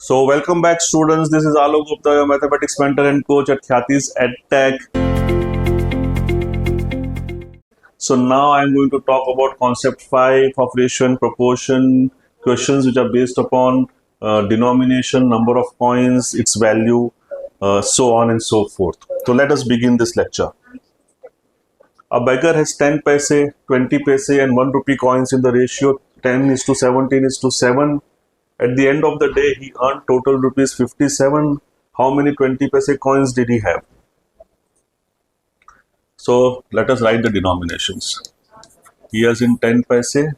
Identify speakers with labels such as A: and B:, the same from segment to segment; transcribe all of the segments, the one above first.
A: So welcome back students, this is Alok Gupta, your mathematics mentor and coach at Khyati's EdTech. So now I'm going to talk about concept 5 of ratio and proportion, questions which are based upon denomination, number of coins, its value, so on and so forth. So let us begin this lecture. A beggar has 10 paise, 20 paise and 1 rupee coins in the ratio 10:17:7. At the end of the day, he earned total rupees 57. How many 20 paise coins did he have? So let us write the denominations. He has in 10 paise,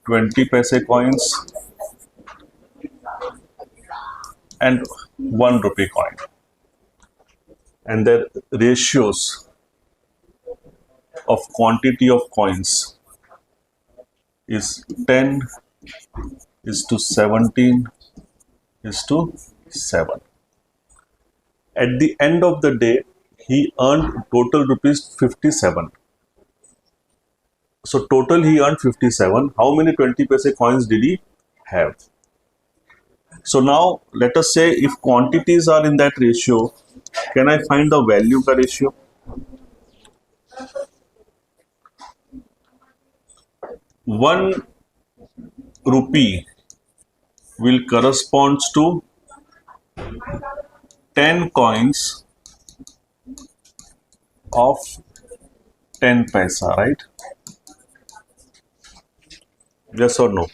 A: 20 paise coins and 1 rupee coin. And their ratios of quantity of coins is 10:17:7. At the end of the day, he earned total rupees 57. So total he earned 57. How many 20 paise coins did he have? So now let us say if quantities are in that ratio, can I find the value ka ratio? One rupee will correspond to 10 coins of 10 paisa, right? Yes or no?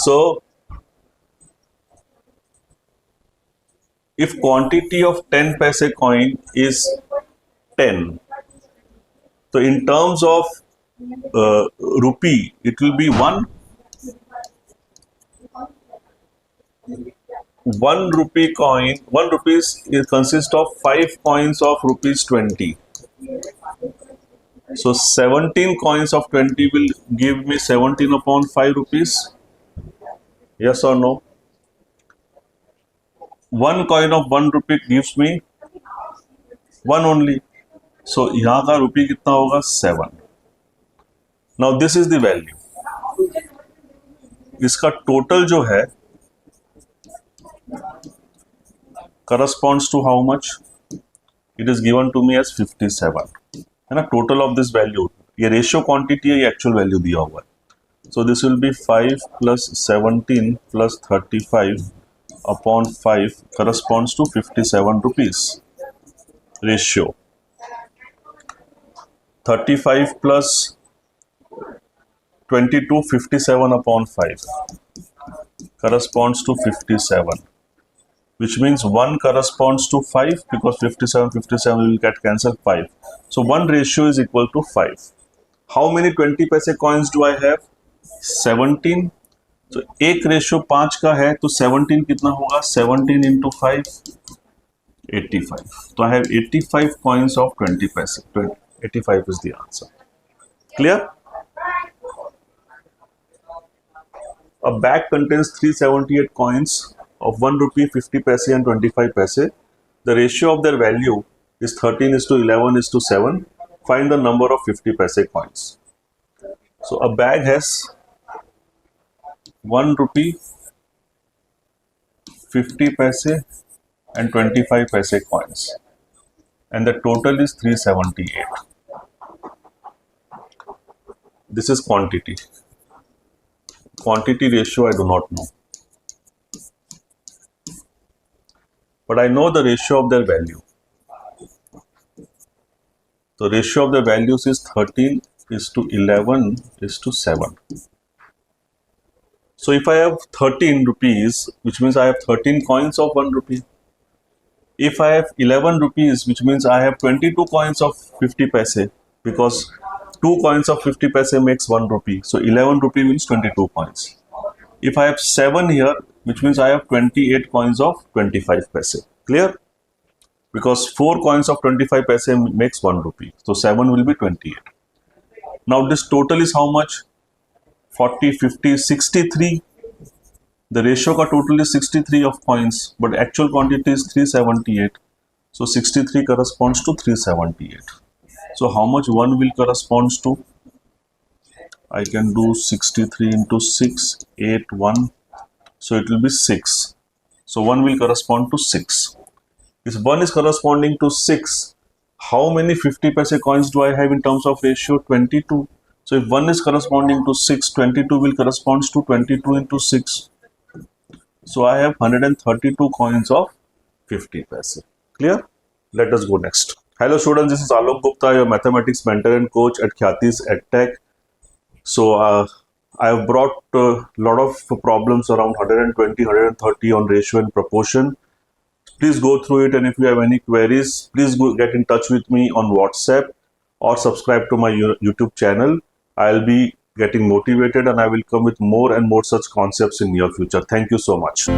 A: So if quantity of 10 paise coin is 10, so in terms of rupee, it will be 1 rupee coin. 1 rupees consists of 5 coins of rupees 20. So 17 coins of 20 will give me 17 upon 5 rupees. Yes or no? 1 coin of 1 rupee gives me 1 only. So यहाँ का रुपी कितना होगा? 7. Now this is the value. इसका total जो है corresponds to how much? It is given to me as 57. है ना? Total of this value. ये ratio quantity है, ये actual value दिया हुआ है. So this will be 5 plus 17 plus 35 upon 5 corresponds to 57 rupees. Ratio. 35 plus 22, 57 upon 5 corresponds to 57, which means 1 corresponds to 5 because 57 will get cancelled 5. So 1 ratio is equal to 5. How many 20 paise coins do I have? 17. So एक ratio 5 का है तो 17 कितना होगा? 17 into 5, 85. So I have 85 coins of 20 paise. 85 is the answer. Clear? A bag contains 378 coins of 1 rupee, 50 paise and 25 paise. The ratio of their value is 13:11:7. Find the number of 50 paise coins. So a bag has 1 rupee, 50 paise and 25 paise coins, and the total is 378. This is quantity. Quantity ratio I do not know, but I know the ratio of their value. The ratio of the values is 13:11:7. So if I have 13 rupees, which means I have 13 coins of 1 rupee. If I have 11 rupees, which means I have 22 coins of 50 paise, because 2 coins of 50 paise makes 1 rupee. So 11 rupee means 22 coins. If I have 7 here, which means I have 28 coins of 25 paise. Clear? Because 4 coins of 25 paise makes 1 rupee. So 7 will be 28. Now this total is how much? 40, 50, 63. The ratio ka total is 63 of coins, but actual quantity is 378. So 63 corresponds to 378. So how much 1 will corresponds to? I can do 63 into 6, 8, 1. So it will be 6. So 1 will correspond to 6. If 1 is corresponding to 6, how many 50 paise coins do I have in terms of ratio? 22. So if 1 is corresponding to 6, 22 will correspond to 22 into 6. So I have 132 coins of 50 paise. Clear? Let us go next. Hello students, this is Alok Gupta, your mathematics mentor and coach at Khyati's EdTech. So I have brought a lot of problems around 120, 130 on ratio and proportion. Please go through it, and if you have any queries, please get in touch with me on WhatsApp or subscribe to my YouTube channel. I'll be getting motivated and I will come with more and more such concepts in near future. Thank you so much.